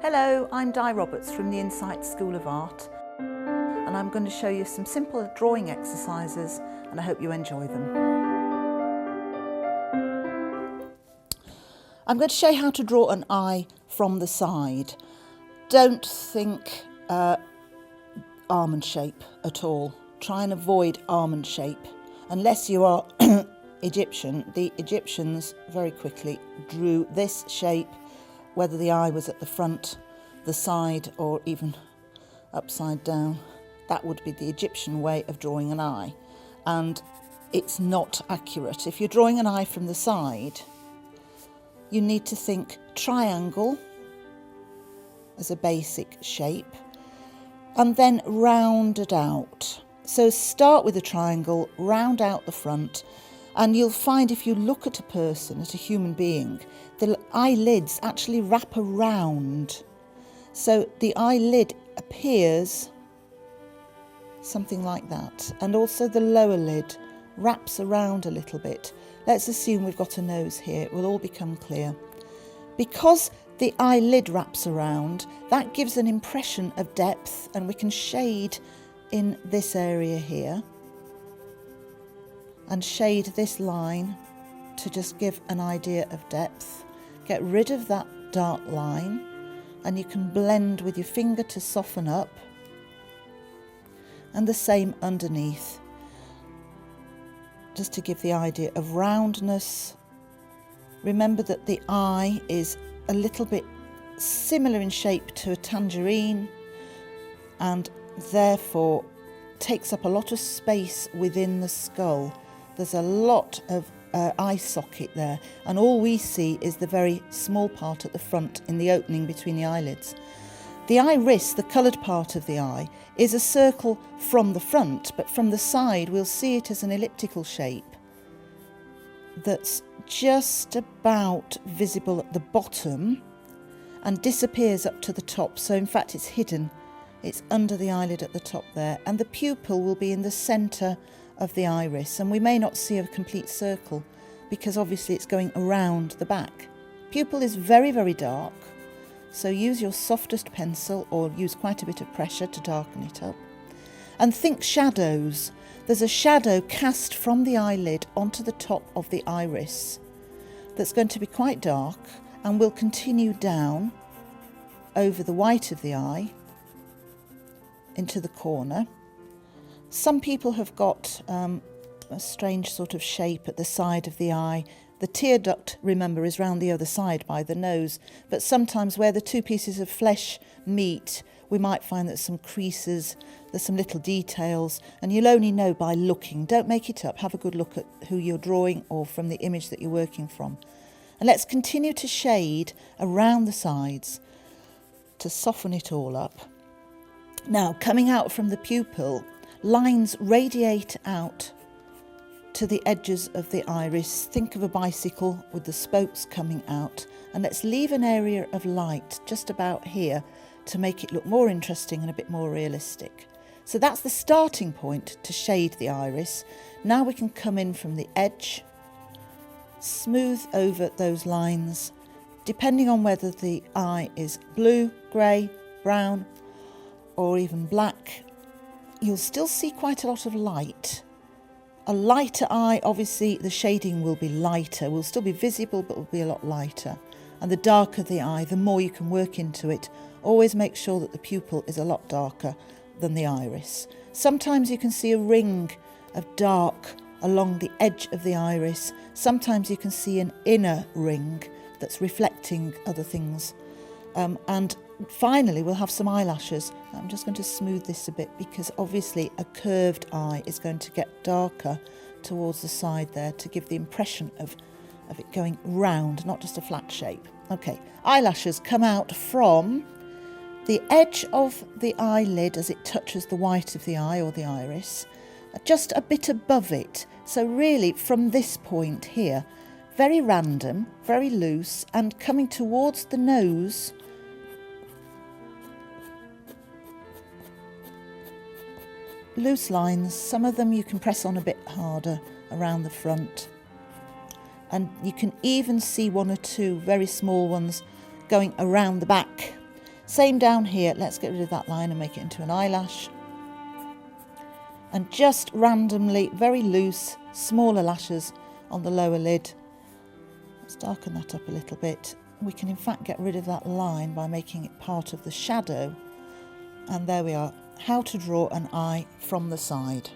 Hello, I'm Di Roberts from the Insight School of Art, and I'm going to show you some simple drawing exercises, and I hope you enjoy them. I'm going to show you how to draw an eye from the side. Don't think almond shape at all. Try and avoid almond shape. Unless you are Egyptian, the Egyptians very quickly drew this shape, whether the eye was at the front, the side, or even upside down. That would be the Egyptian way of drawing an eye. And it's not accurate. If you're drawing an eye from the side, you need to think triangle as a basic shape, and then round it out. So start with a triangle, round out the front, and you'll find if you look at a person, at a human being, the eyelids actually wrap around. So the eyelid appears something like that. And also the lower lid wraps around a little bit. Let's assume we've got a nose here. It will all become clear. Because the eyelid wraps around, that gives an impression of depth, and we can shade in this area here and shade this line to just give an idea of depth. Get rid of that dark line, and you can blend with your finger to soften up, and the same underneath, just to give the idea of roundness. Remember that the eye is a little bit similar in shape to a tangerine, and therefore takes up a lot of space within the skull. There's a lot of eye socket there, and all we see is the very small part at the front in the opening between the eyelids. The iris, the coloured part of the eye, is a circle from the front, but from the side we'll see it as an elliptical shape that's just about visible at the bottom and disappears up to the top. So in fact it's hidden. It's under the eyelid at the top there, and the pupil will be in the centre of the iris, and we may not see a complete circle because obviously it's going around the back. Pupil is very, very dark, so use your softest pencil or use quite a bit of pressure to darken it up. And think shadows. There's a shadow cast from the eyelid onto the top of the iris that's going to be quite dark and will continue down over the white of the eye into the corner. Some people have got a strange sort of shape at the side of the eye. The tear duct, remember, is round the other side by the nose, but sometimes where the two pieces of flesh meet, we might find that some creases, there's some little details, and you'll only know by looking. Don't make it up. Have a good look at who you're drawing or from the image that you're working from. And let's continue to shade around the sides to soften it all up. Now, coming out from the pupil, lines radiate out to the edges of the iris. Think of a bicycle with the spokes coming out, and let's leave an area of light just about here to make it look more interesting and a bit more realistic. So that's the starting point to shade the iris. Now we can come in from the edge, smooth over those lines, depending on whether the eye is blue, grey, brown, or even black. You'll still see quite a lot of light. A lighter eye, obviously the shading will be lighter, will still be visible but will be a lot lighter. And the darker the eye, the more you can work into it. Always make sure that the pupil is a lot darker than the iris. Sometimes you can see a ring of dark along the edge of the iris. Sometimes you can see an inner ring that's reflecting other things. And finally, we'll have some eyelashes. I'm just going to smooth this a bit because obviously a curved eye is going to get darker towards the side there to give the impression of it going round, not just a flat shape. Okay, eyelashes come out from the edge of the eyelid as it touches the white of the eye or the iris, just a bit above it. So really from this point here, very random, very loose, and coming towards the nose. Loose lines, some of them you can press on a bit harder around the front. And you can even see one or two very small ones going around the back. Same down here, let's get rid of that line and make it into an eyelash. And just randomly, very loose, smaller lashes on the lower lid. Let's darken that up a little bit. We can in fact get rid of that line by making it part of the shadow. And there we are, how to draw an eye from the side.